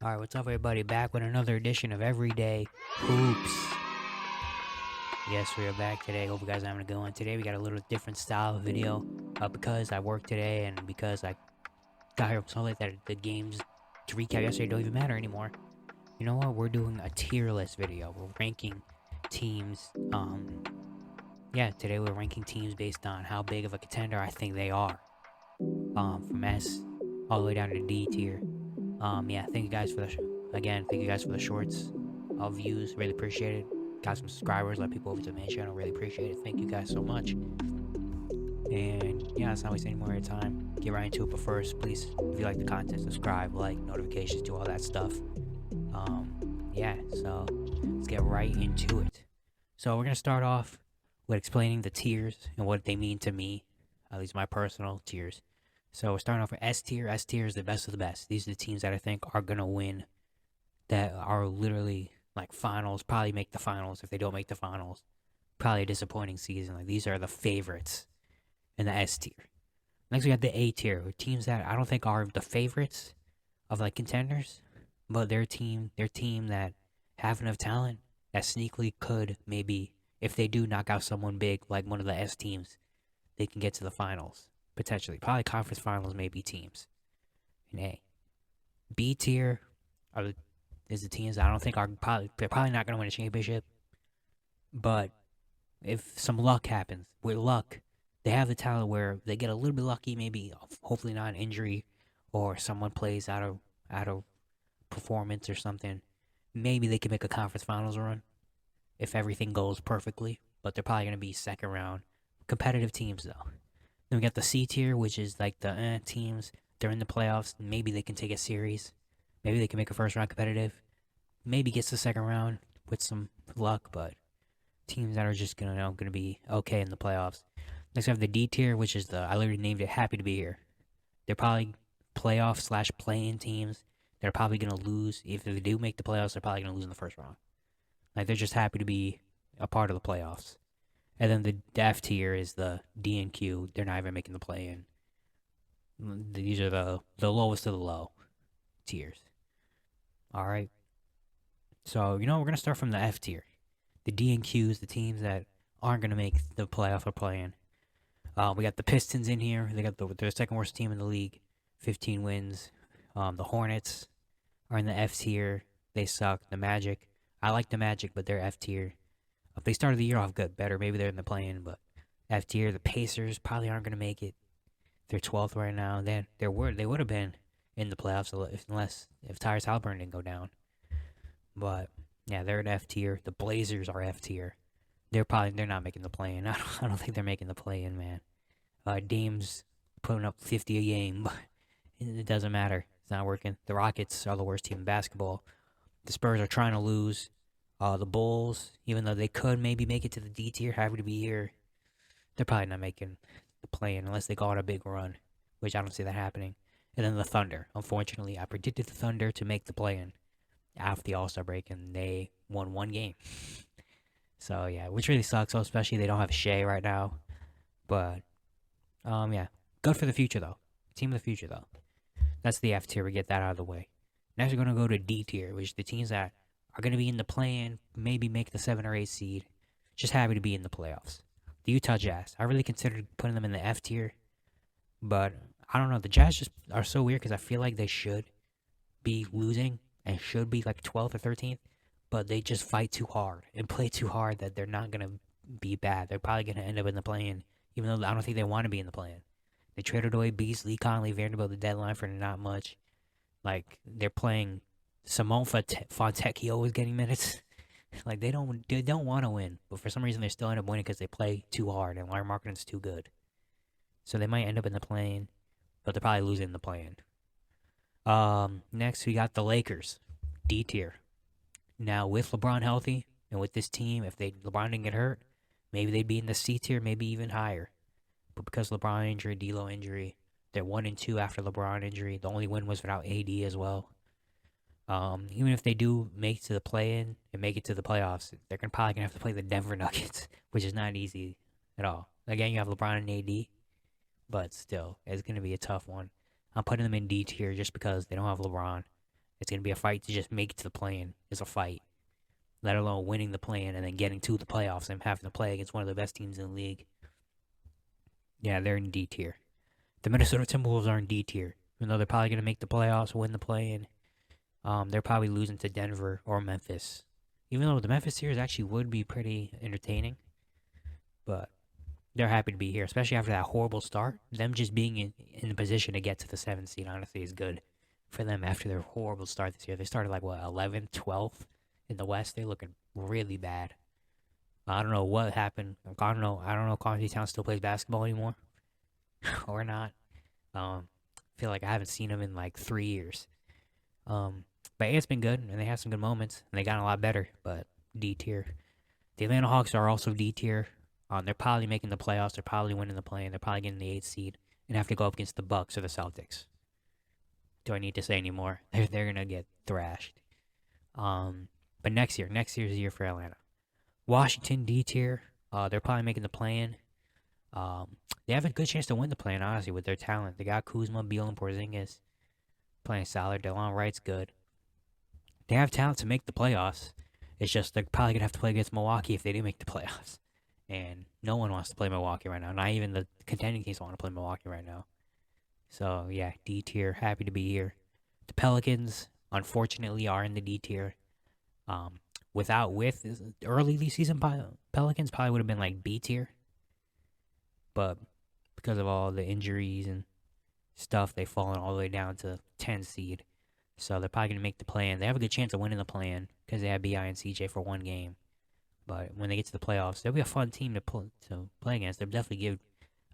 Alright, what's up everybody? Back with another edition of Everyday Hoops. Yes, we are back today. Hope you guys are having a good one. Today we got a little different style of video. Because I worked today and because I got here so late that the games to recap yesterday don't even matter anymore. You know what? We're doing a tier list video. We're ranking teams. Today we're ranking teams based on how big of a contender I think they are. From S all the way down to D tier. Thank you guys for thank you guys for the shorts of views. Really appreciate it. Got some subscribers, let people over to the main channel. Really appreciate it. Thank you guys so much. And yeah, let's not waste any more of your time. Get right into it. But first, please, if you like the content, subscribe, like, notifications, do all that stuff. So let's get right into it. So we're gonna start off with explaining the tiers and what they mean to me, at least my personal tiers. So we're starting off with S tier. S tier is the best of the best. These are the teams that I think are gonna win, that are literally like finals, probably make the finals. If they don't make the finals, probably a disappointing season. Like, these are the favorites in the S tier. Next we got the A tier, teams that I don't think are the favorites of like contenders, but their team that have enough talent that sneakily could, maybe if they do knock out someone big like one of the S teams, they can get to the finals. Potentially. Probably conference finals, maybe teams. In A. B tier is the teams I don't think they're probably not going to win a championship. But if some luck happens, with luck, they have the talent where they get a little bit lucky, maybe hopefully not an injury, or someone plays out of performance or something. Maybe they can make a conference finals run if everything goes perfectly. But they're probably going to be second round. Competitive teams, though. Then we got the C tier, which is like the teams. They're in the playoffs. Maybe they can take a series. Maybe they can make a first round competitive. Maybe gets the second round with some luck, but teams that are just gonna be okay in the playoffs. Next we have the D tier, which is I literally named it Happy to Be Here. They're probably playoff / play-in teams. They're probably gonna lose. If they do make the playoffs, they're probably gonna lose in the first round. Like, they're just happy to be a part of the playoffs. And then the F tier is the D and Q. They're not even making the play-in. These are the lowest of the low tiers. Alright. So, we're going to start from the F tier. The D and Qs, the teams that aren't going to make the playoff or play-in. We got the Pistons in here. They got their second worst team in the league. 15 wins. The Hornets are in the F tier. They suck. The Magic. I like the Magic, but they're F tier. If they started the year off better, maybe they're in the play-in, but F tier. The Pacers probably aren't going to make it. They're 12th right now. They would have been in the playoffs if Tyrese Halliburton didn't go down. But yeah, they're in F tier. The Blazers are F tier. They're not making the play-in. I don't think they're making the play-in, man. Dame's putting up 50 a game, but it doesn't matter. It's not working. The Rockets are the worst team in basketball. The Spurs are trying to lose. The Bulls, even though they could maybe make it to the D tier, happy to be here, they're probably not making the play-in unless they go on a big run, which I don't see that happening. And then the Thunder. Unfortunately, I predicted the Thunder to make the play-in after the All-Star break, and they won one game. So, yeah, which really sucks, especially they don't have Shea right now. But, good for the future, though. Team of the future, though. That's the F tier. We get that out of the way. Next, we're going to go to D tier, which is the teams that are going to be in the play-in, maybe make the 7 or 8 seed. Just happy to be in the playoffs. The Utah Jazz. I really considered putting them in the F tier, but I don't know. The Jazz just are so weird because I feel like they should be losing and should be like 12th or 13th, but they just fight too hard and play too hard that they're not going to be bad. They're probably going to end up in the play-in, even though I don't think they want to be in the play-in. They traded away Beasley, Conley, Vanderbilt at the deadline for not much. Like, they're playing Simone Fontecchio is getting minutes. Like, they don't want to win, but for some reason they still end up winning because they play too hard and Larry Markkanen's too good. So they might end up in the play-in, but they're probably losing the play-in. Next we got the Lakers, D tier. Now with LeBron healthy and with this team, if LeBron didn't get hurt, maybe they'd be in the C tier, maybe even higher. But because LeBron injury, D'Lo injury, they're 1-2 after LeBron injury. The only win was without AD as well. Even if they do make it to the play-in and make it to the playoffs, they're probably going to have to play the Denver Nuggets, which is not easy at all. Again, you have LeBron and AD, but still, it's going to be a tough one. I'm putting them in D tier just because they don't have LeBron. It's going to be a fight to just make it to the play-in. It's a fight, let alone winning the play-in and then getting to the playoffs and having to play against one of the best teams in the league. Yeah, they're in D tier. The Minnesota Timberwolves are in D tier, even though they're probably going to make the playoffs, win the play-in. They're probably losing to Denver or Memphis. Even though the Memphis series actually would be pretty entertaining, but they're happy to be here, especially after that horrible start. Them just being in the position to get to the 7th seed, honestly, is good for them after their horrible start this year. They started like, 11th, 12th in the West. They're looking really bad. I don't know what happened. I don't know if Contention still plays basketball anymore or not. I feel like I haven't seen them in like 3 years. But it's been good, and they had some good moments, and they got a lot better, but D tier. The Atlanta Hawks are also D tier. They're probably making the playoffs. They're probably winning the play-in. They're probably getting the 8th seed and have to go up against the Bucks or the Celtics. Do I need to say any more? They're gonna get thrashed. But next year's the year for Atlanta. Washington D tier. They're probably making the play-in. They have a good chance to win the play-in, honestly, with their talent. They got Kuzma, Beal, and Porzingis playing solid. DeLon Wright's good. They have talent to make the playoffs. It's just they're probably gonna have to play against Milwaukee if they do make the playoffs. And no one wants to play Milwaukee right now. Not even the contending teams want to play Milwaukee right now. So yeah, D tier. Happy to be here. The Pelicans, unfortunately, are in the D tier. With early season Pelicans probably would have been like B tier, but because of all the injuries and stuff, they've fallen all the way down to 10 seed. So they're probably gonna make the play-in. They have a good chance of winning the play-in because they have Bi and CJ for one game. But when they get to the playoffs, they'll be a fun team to play against. They'll definitely give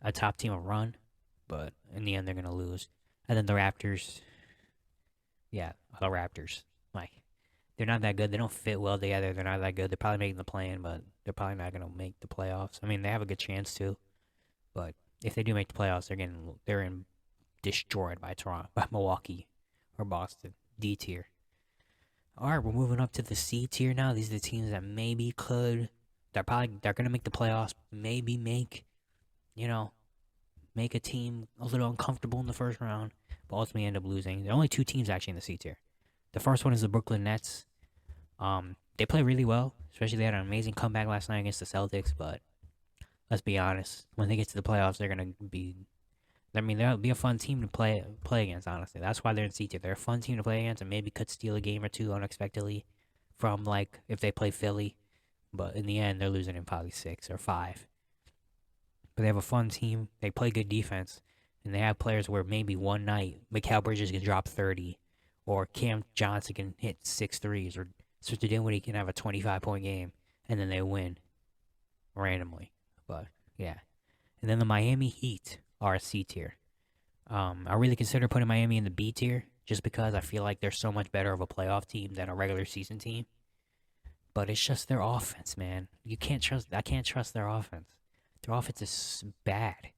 a top team a run, but in the end, they're gonna lose. And then the Raptors, like, they're not that good. They don't fit well together. They're not that good. They're probably making the play-in, but they're probably not gonna make the playoffs. I mean, they have a good chance to, but if they do make the playoffs, they're destroyed by Milwaukee or Boston. D tier. Alright, we're moving up to the C tier now. These are the teams that maybe they're gonna make the playoffs, maybe make a team a little uncomfortable in the first round, but ultimately end up losing. There are only 2 teams actually in the C tier. The first one is the Brooklyn Nets. They play really well, especially they had an amazing comeback last night against the Celtics, but let's be honest, when they get to the playoffs, that'll be a fun team to play against, honestly. That's why they're in C tier. They're a fun team to play against and maybe could steal a game or two unexpectedly from, like, if they play Philly. But in the end, they're losing in probably 6 or 5. But they have a fun team. They play good defense. And they have players where maybe one night, Mikal Bridges can drop 30. Or Cam Johnson can hit 6 threes. Or Spencer Dinwiddie can have a 25-point game. And then they win. Randomly. But, yeah. And then the Miami Heat are C tier. I really consider putting Miami in the B tier just because I feel like they're so much better of a playoff team than a regular season team. But it's just their offense, man. I can't trust their offense. Their offense is bad.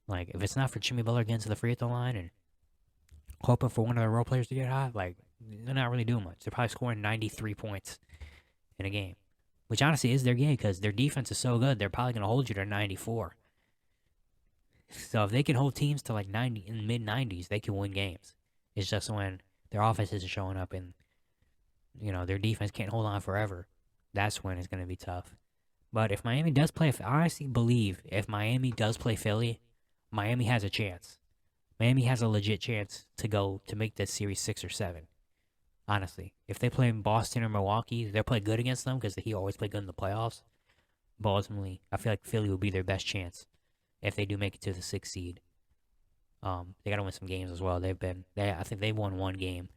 Like, if it's not for Jimmy Butler getting to the free throw line and hoping for one of their role players to get hot, like, they're not really doing much. They're probably scoring 93 points in a game, which honestly is their game because their defense is so good. They're probably going to hold you to 94. So if they can hold teams to like 90 in the mid 90s, they can win games. It's just when their offense isn't showing up and their defense can't hold on forever, that's when it's going to be tough. But if Miami does play, I honestly believe if Miami does play Philly, Miami has a chance. Miami has a legit chance to make this series 6 or 7. Honestly, if they play in Boston or Milwaukee, they'll play good against them because he always play good in the playoffs. But ultimately, I feel like Philly will be their best chance if they do make it to the 6th seed. They gotta win some games as well. I think they've won one game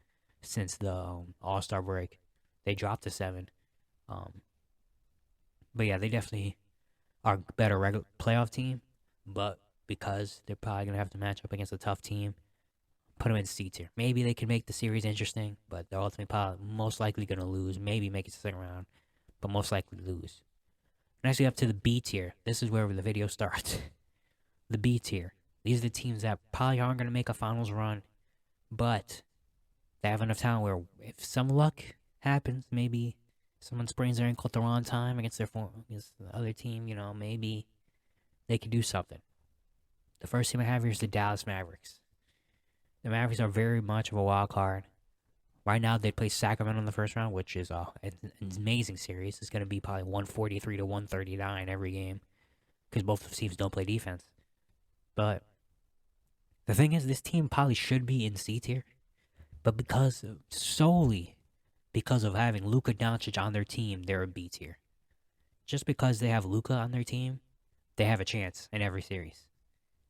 since the All-Star break. They dropped to 7. But yeah, they definitely are a better regular playoff team. But because they're probably gonna have to match up against a tough team, put them in C tier. Maybe they can make the series interesting, but they're ultimately probably most likely gonna lose. Maybe make it to the second round, but most likely lose. Next, we have to the B tier. This is where the video starts. The B tier. These are the teams that probably aren't going to make a finals run, but they have enough talent where if some luck happens, maybe someone sprains their ankle at the wrong time against the other team, maybe they could do something. The first team I have here is the Dallas Mavericks. The Mavericks are very much of a wild card. Right now, they play Sacramento in the first round, which is an amazing series. It's going to be probably 143 to 139 every game because both of teams don't play defense. But the thing is, this team probably should be in C tier, but solely because of having Luka Doncic on their team, they're a B tier. Just because they have Luka on their team, they have a chance in every series.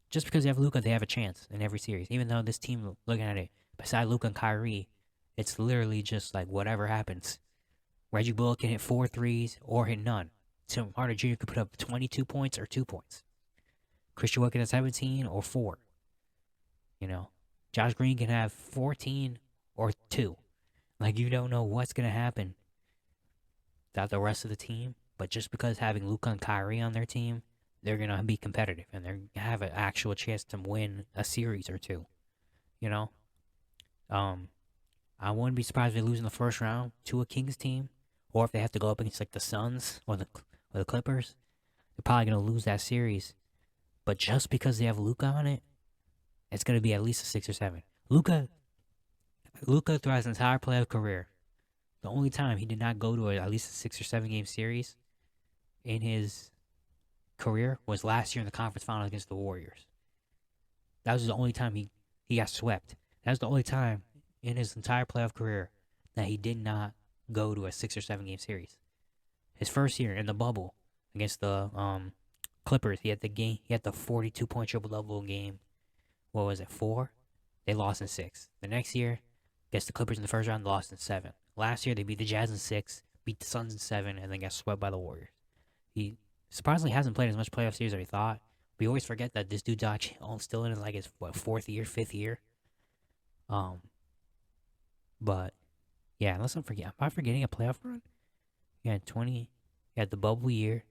Just because they have Luka, they have a chance in every series. Even though this team, looking at it, beside Luka and Kyrie, it's literally just like whatever happens. Reggie Bullock can hit 4 threes or hit none. Tim Hardaway Jr. could put up 22 points or 2 points. Christian Wood can have 17 or 4. You know, Josh Green can have 14 or 2. Like, you don't know what's going to happen without the rest of the team. But just because having Luka and Kyrie on their team, they're going to be competitive. And they're going to have an actual chance to win a series or two. You know? I wouldn't be surprised if they lose in the first round to a Kings team. Or if they have to go up against, like, the Suns or the Clippers. They're probably going to lose that series. But just because they have Luka on it, it's going to be at least a 6 or 7. Luka throughout his entire playoff career, the only time he did not go to at least a 6 or 7 game series in his career was last year in the conference final against the Warriors. That was the only time he got swept. That was the only time in his entire playoff career that he did not go to a 6 or 7 game series. His first year in the bubble against the Clippers, he had the 42-point triple-double game. What was it, 4? They lost in 6. The next year, against the Clippers in the first round, they lost in 7. Last year, they beat the Jazz in 6, beat the Suns in 7, and then got swept by the Warriors. He surprisingly hasn't played as much playoff series as we thought. We always forget that this dude's actually still in like his 4th year, 5th year. But yeah, let's not forget. Am I forgetting a playoff run? He had the bubble year,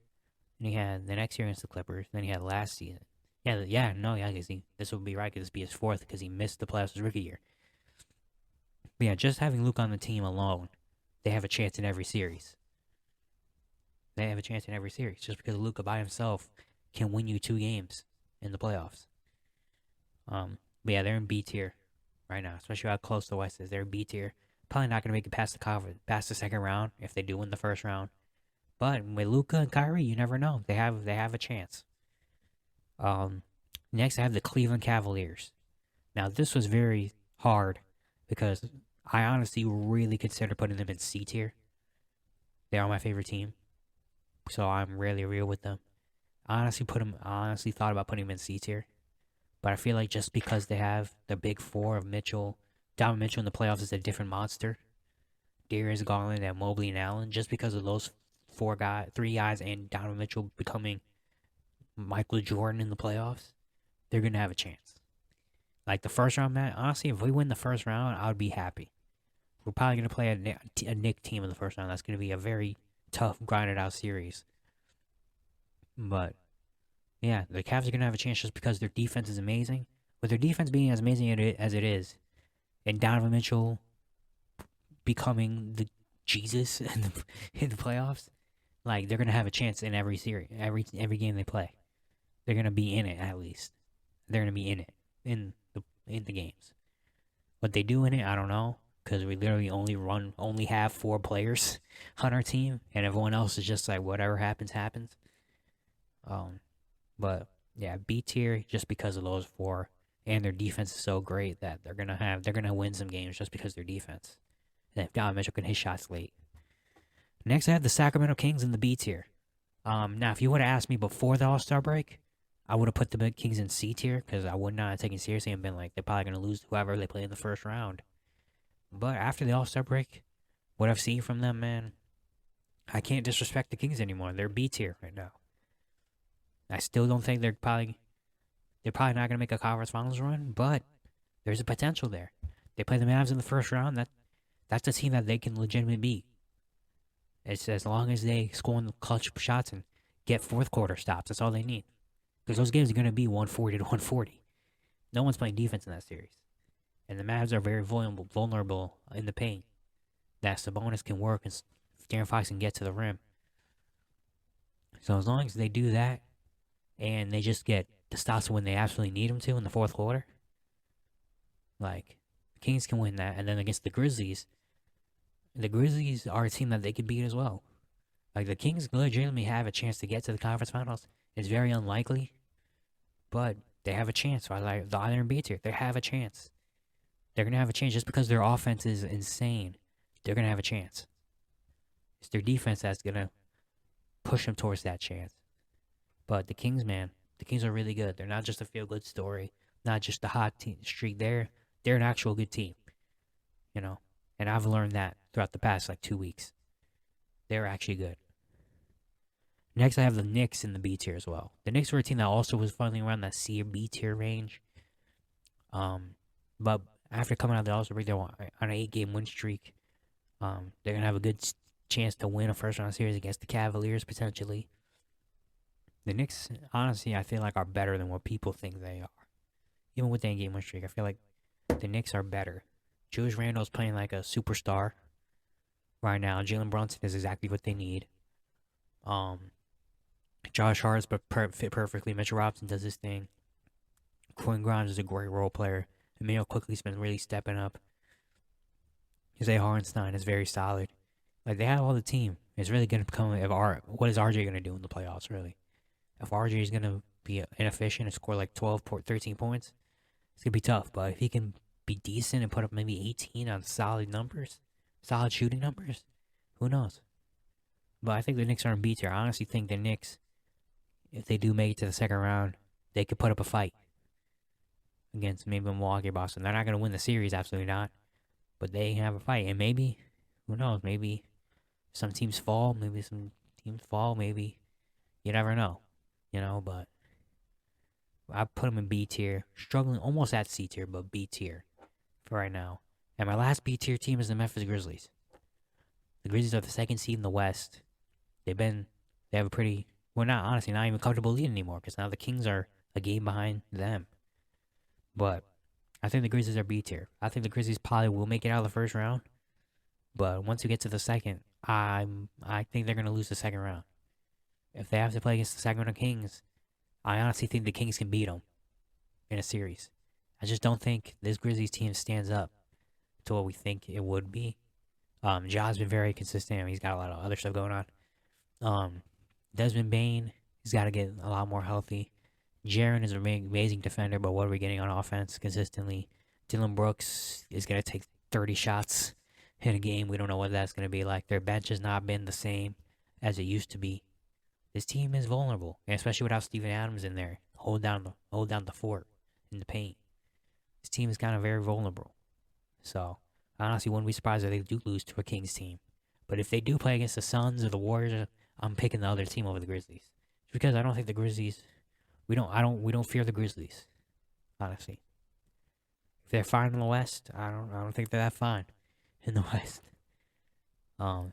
and he had the next year against the Clippers. Then he had last season. Because this would be right because this would be his 4th because he missed the playoffs his rookie year. But yeah, just having Luke on the team alone, they have a chance in every series. Just because Luka by himself can win you 2 games in the playoffs. But yeah, they're in B tier right now, especially how close the West is. They're in B tier. Probably not gonna make it past the second round if they do win the first round. But with Luka and Kyrie, you never know. They have a chance. Next I have the Cleveland Cavaliers. Now this was very hard because I honestly really consider putting them in C tier. They are my favorite team, so I'm really real with them. I honestly thought about putting them in C tier, but I feel like just because they have the big 4 of Donovan Mitchell in the playoffs is a different monster. Darius Garland and Mobley and Allen, just because of those 3 guys, and Donovan Mitchell becoming Michael Jordan in the playoffs, they're gonna have a chance. Like the first round match, honestly, if we win the first round, I would be happy. We're probably gonna play a Knick team in the first round. That's gonna be a very tough, grinded out series. But yeah, the Cavs are gonna have a chance just because their defense is amazing. With their defense being as amazing as it is, and Donovan Mitchell becoming the Jesus in the playoffs, like they're gonna have a chance in every series, every game they play. They're gonna be in it at least. They're gonna be in it in the games. What they do in it, I don't know, because we literally only have 4 players on our team, and everyone else is just like whatever happens. But yeah, B tier just because of those 4, and their defense is so great that they're gonna win some games just because of their defense. And if Donovan Mitchell can hit shots late. Next, I have the Sacramento Kings in the B tier. Now if you would have asked me before the All-Star break, I would have put the Kings in C tier because I would not have taken seriously and been like, they're probably going to lose whoever they play in the first round. But after the All-Star break, what I've seen from them, man, I can't disrespect the Kings anymore. They're B tier right now. I still don't think they're probably not going to make a conference finals run, but there's a potential there. They play the Mavs in the first round. That's a team that they can legitimately beat. It's as long as they score in the clutch shots and get 4th quarter stops. That's all they need. Because those games are going to be 140 to 140. No one's playing defense in that series. And the Mavs are very vulnerable in the paint. That Sabonis can work and De'Aaron Fox can get to the rim. So as long as they do that, and they just get the stops when they absolutely need them to in the 4th quarter, like, Kings can win that, and then against the Grizzlies are a team that they can beat as well. Like the Kings legitimately have a chance to get to the conference finals. It's very unlikely, but they have a chance. So I like the Iron B tier. They have a chance. They're gonna have a chance just because their offense is insane. They're gonna have a chance. It's their defense that's gonna push them towards that chance. But the Kings, man, the Kings are really good. They're not just a feel good story, not just a hot team streak. They're an actual good team, you know. And I've learned that throughout the past like 2 weeks. They're actually good. Next, I have the Knicks in the B tier as well. The Knicks were a team that also was funneling around that C or B tier range. But after coming out of the All-Star break, they're on an 8-game win streak. They're gonna have a good chance to win a first-round series against the Cavaliers potentially. The Knicks, honestly, I feel like are better than what people think they are. Even with the 8-game win streak, I feel like the Knicks are better. Julius Randle's playing like a superstar right now. Jalen Brunson is exactly what they need. Josh Hart's fit perfectly. Mitchell Robinson does his thing. Quinn Grimes is a great role player. Emmanuel Quickly's been really stepping up. Isaiah Hartenstein is very solid. Like they have all the team. It's really gonna become what is RJ gonna do in the playoffs? Really, if RJ is gonna be inefficient and score like 12, 13 points, it's gonna be tough. But if he can be decent and put up maybe 18 on solid numbers, solid shooting numbers, who knows? But I think the Knicks are in B tier. I honestly think the Knicks, if they do make it to the second round, they could put up a fight against maybe Milwaukee or Boston. They're not going to win the series, absolutely not. But they have a fight. And maybe, who knows, maybe some teams fall. Maybe some teams fall. Maybe, you never know. You know, but I put them in B tier. Struggling almost at C tier, but B tier for right now. And my last B tier team is the Memphis Grizzlies. The Grizzlies are the second seed in the West. They have a pretty, well, not even comfortable lead anymore because now the Kings are a game behind them. But I think the Grizzlies are B tier. I think the Grizzlies probably will make it out of the first round. But once we get to the second, I think they're going to lose the second round. If they have to play against the Sacramento Kings, I honestly think the Kings can beat them in a series. I just don't think this Grizzlies team stands up to what we think it would be. Ja's been very consistent. He's got a lot of other stuff going on. Desmond Bane, he's got to get a lot more healthy. Jaren is an amazing defender, but what are we getting on offense consistently? Dylan Brooks is going to take 30 shots in a game. We don't know what that's going to be like. Their bench has not been the same as it used to be. This team is vulnerable, and especially without Steven Adams in there. Hold down the fort in the paint. This team is kind of very vulnerable. So, I honestly wouldn't be surprised if they do lose to a Kings team. But if they do play against the Suns or the Warriors, I'm picking the other team over the Grizzlies. Just because I don't think the Grizzlies, we don't fear the Grizzlies, honestly. If they're fine in the West, I don't think they're that fine in the West.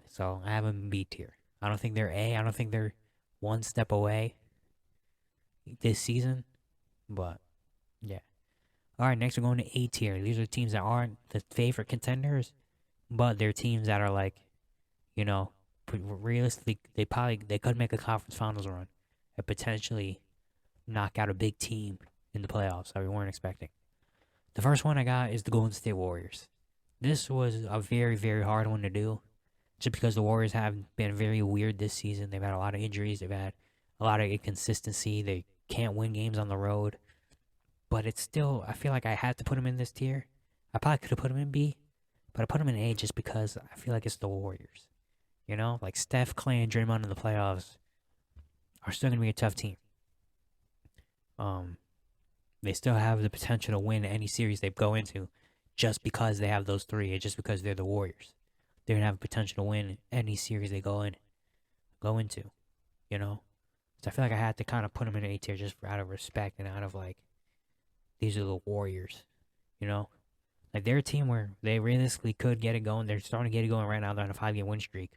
So I have them in B tier. I don't think they're A. I don't think they're one step away this season. But yeah. All right, next we're going to A tier. These are teams that aren't the favorite contenders, but they're teams that are like, you know, realistically, they could make a conference finals run and potentially knock out a big team in the playoffs that we weren't expecting. The first one I got is the Golden State Warriors. This was a very, very hard one to do, just because the Warriors have been very weird this season. They've had a lot of injuries. They've had a lot of inconsistency. They can't win games on the road. But it's still, I feel like I had to put them in this tier. I probably could have put them in B, but I put them in A just because I feel like it's the Warriors. You know, like Steph, Clay, and Draymond in the playoffs are still going to be a tough team. They still have the potential to win any series they go into just because they have those three and just because they're the Warriors. They're going to have the potential to win any series they go into, you know? So I feel like I had to kind of put them in A tier just out of respect and out of like, these are the Warriors, you know? Like, they're a team where they realistically could get it going. They're starting to get it going right now. They're on a 5-game win streak.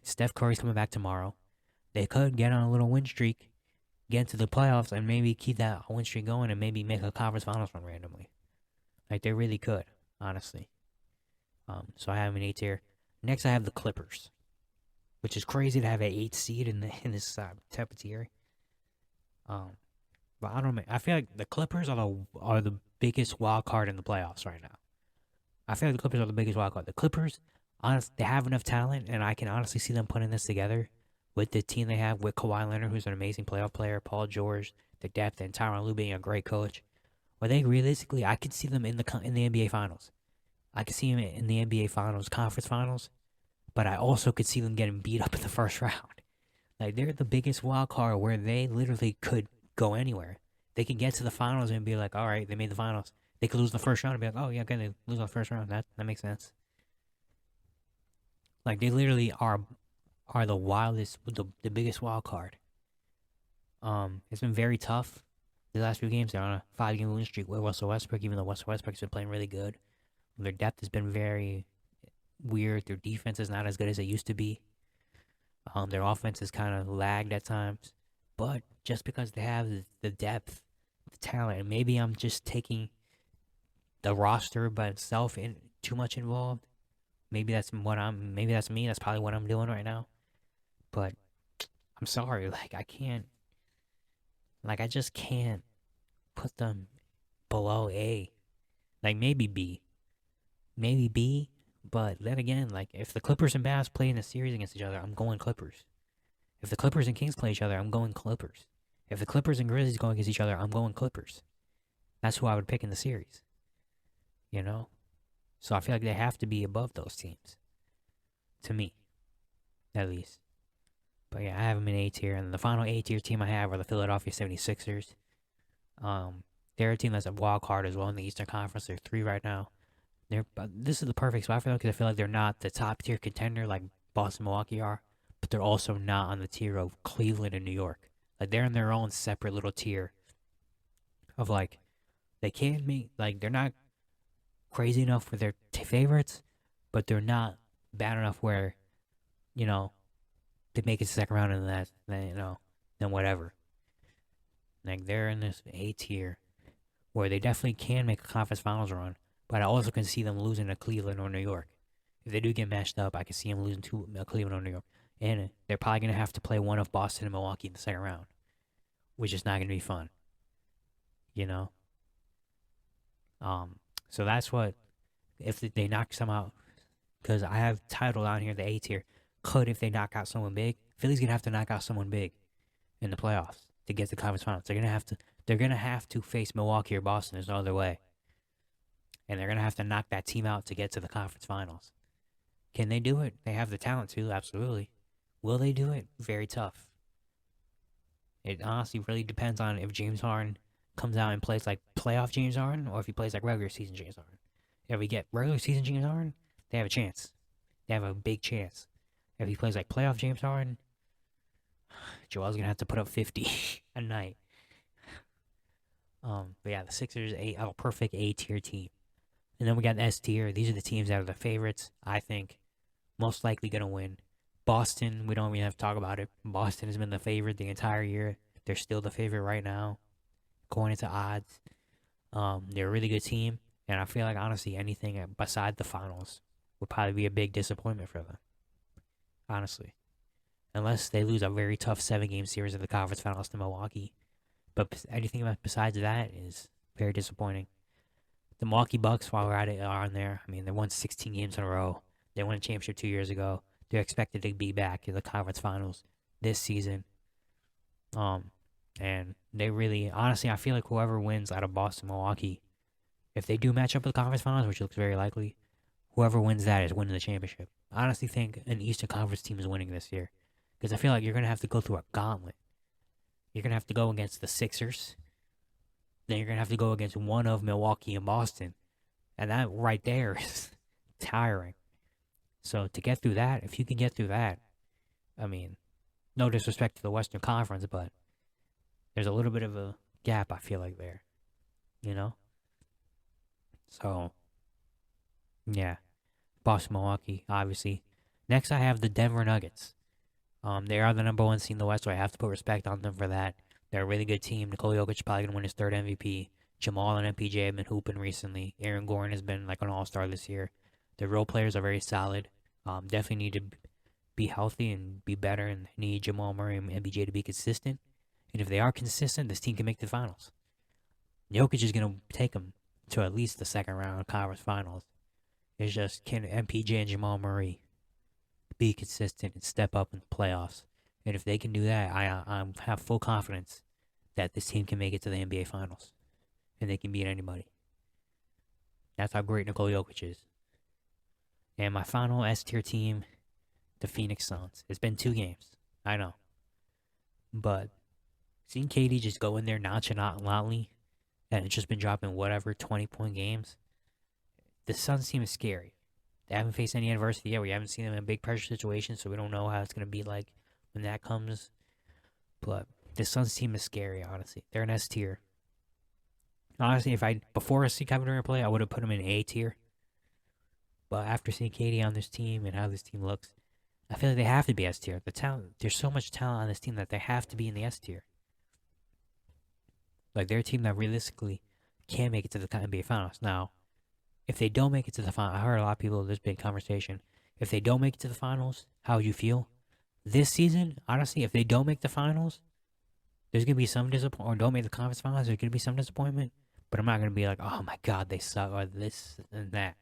Steph Curry's coming back tomorrow. They could get on a little win streak, get into the playoffs, and maybe keep that win streak going and maybe make a conference finals run randomly. Like, they really could, honestly. So I have an 8 tier. Next, I have the Clippers, which is crazy to have an 8th seed in this type of tier. But I don't know. I feel like the Clippers are the biggest wild card in the playoffs right now. I feel like the Clippers are the biggest wild card. The Clippers, honestly, they have enough talent, and I can honestly see them putting this together with the team they have with Kawhi Leonard, who's an amazing playoff player, Paul George, the depth, and Tyronn Lue being a great coach. But they realistically, I could see them in the NBA Finals. I could see them in the NBA Finals, conference finals, but I also could see them getting beat up in the first round. Like they're the biggest wild card where they literally could go anywhere. They can get to the finals and be like, all right, they made the finals. They could lose the first round and be like, oh yeah, okay, they lose the first round. That makes sense. Like they literally are the wildest, the biggest wild card. It's been very tough. The last few games, they're on a 5-game losing streak with Russell Westbrook, even though Russell Westbrook's been playing really good. Their depth has been very weird. Their defense is not as good as it used to be. Their offense is kind of lagged at times. But just because they have the depth, the talent, and maybe I'm just taking the roster by itself in too much involved. Maybe that's maybe that's me. That's probably what I'm doing right now. But I'm sorry, like I can't, like I just can't put them below A. Like maybe B. But then again, like if the Clippers and Mavs play in a series against each other, I'm going Clippers. If the Clippers and Kings play each other, I'm going Clippers. If the Clippers and Grizzlies go against each other, I'm going Clippers. That's who I would pick in the series. You know? So I feel like they have to be above those teams. To me. At least. But yeah, I have them in A tier. And the final A tier team I have are the Philadelphia 76ers. They're a team that's a wild card as well in the Eastern Conference. They're 3 right now. This is the perfect spot for them because I feel like they're not the top tier contender like Boston, Milwaukee are, but they're also not on the tier of Cleveland and New York. Like they're in their own separate little tier of like they can't make like they're not crazy enough for their favorites, but they're not bad enough where they make it to the second round and then whatever. Like they're in this A tier where they definitely can make a conference finals run. But I also can see them losing to Cleveland or New York. If they do get matched up, I can see them losing to Cleveland or New York. And they're probably going to have to play one of Boston and Milwaukee in the second round, which is not going to be fun. You know? So that's what, if they knock some out, because I have title down here, the A tier, if they knock out someone big, Philly's going to have to knock out someone big in the playoffs to get to the conference finals. They're going to have to face Milwaukee or Boston. There's no other way. And they're going to have to knock that team out to get to the conference finals. Can they do it? They have the talent to, absolutely. Will they do it? Very tough. It honestly really depends on if James Harden comes out and plays like playoff James Harden or if he plays like regular season James Harden. If we get regular season James Harden, they have a chance. They have a big chance. If he plays like playoff James Harden, Joel's going to have to put up 50 a night. But yeah, the Sixers have a perfect A tier team. And then we got the S tier. These are the teams that are the favorites, I think, most likely going to win. Boston, we don't even have to talk about it. Boston has been the favorite the entire year. They're still the favorite right now, going into odds. They're a really good team. And I feel like, honestly, anything beside the finals would probably be a big disappointment for them. Honestly. Unless they lose a very tough 7-game series in the conference finals to Milwaukee. But anything besides that is very disappointing. The Milwaukee Bucks, while we're at it, are on there. I mean, they won 16 games in a row. They won a championship 2 years ago. They're expected to be back in the conference finals this season. And they really, honestly, I feel like whoever wins out of Boston, Milwaukee, if they do match up with the conference finals, which looks very likely, whoever wins that is winning the championship. I honestly think an Eastern Conference team is winning this year. Because I feel like you're going to have to go through a gauntlet. You're going to have to go against the Sixers. Then you're going to have to go against one of Milwaukee and Boston. And that right there is tiring. So to get through that, if you can get through that, I mean, no disrespect to the Western Conference, but there's a little bit of a gap, I feel like, there. You know? So, yeah. Boston, Milwaukee, obviously. Next, I have the Denver Nuggets. They are the number 1 seed in the West, so I have to put respect on them for that. They're a really good team. Nikola Jokic is probably going to win his 3rd MVP. Jamal and MPJ have been hooping recently. Aaron Gordon has been like an all-star this year. The role players are very solid. Definitely need to be healthy and be better, and need Jamal Murray and MPJ to be consistent. And if they are consistent, this team can make the finals. Jokic is going to take them to at least the second round of conference finals. It's just, can MPJ and Jamal Murray be consistent and step up in the playoffs? And if they can do that, I have full confidence that this team can make it to the NBA Finals, and they can beat anybody. That's how great Nikola Jokic is. And my final S tier team, the Phoenix Suns. It's been 2 games, I know, but seeing KD just go in there nonchalantly, and it's just been dropping whatever 20-point games. The Suns team is scary. They haven't faced any adversity yet. We haven't seen them in a big pressure situation, so we don't know how it's gonna be like when that comes. But the Suns team is scary, honestly. They're an S tier. Honestly, if I before I see Kevin Durant play, I would have put him in A tier. But after seeing KD on this team and how this team looks, I feel like they have to be S tier. The talent, there's so much talent on this team that they have to be in the S tier. Like, they're a team that realistically can make it to the NBA Finals. Now, if they don't make it to the finals, I heard a lot of people, there's been conversation. If they don't make it to the finals, how would you feel? This season, honestly, if they don't make the finals, there's going to be some disappointment, or don't make the conference finals, there's going to be some disappointment. But I'm not going to be like, oh my God, they suck, or this and that.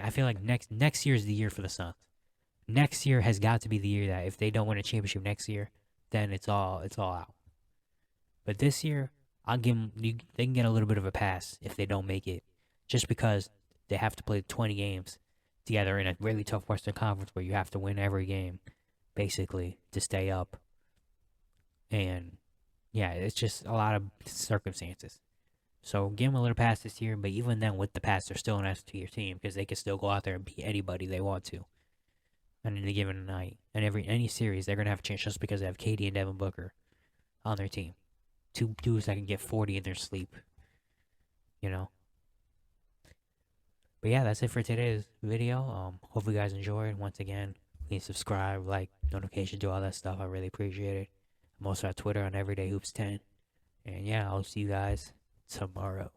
I feel like next year is the year for the Suns. Next year has got to be the year that if they don't win a championship next year, then it's all out. But this year, I'll give them, they can get a little bit of a pass if they don't make it, just because they have to play 20 games together in a really tough Western Conference where you have to win every game, basically, to stay up. And yeah, it's just a lot of circumstances. So give them a little pass this year, but even then, with the pass, they're still an S tier team because they can still go out there and beat anybody they want to on any given night. And any series, they're gonna have a chance just because they have KD and Devin Booker on their team. Two dudes that can get 40 in their sleep, you know. But yeah, that's it for today's video. Hopefully you guys enjoyed. Once again, please subscribe, like, notifications, do all that stuff. I really appreciate it. I'm also at Twitter on EverydayHoops10. And yeah, I'll see you guys tomorrow.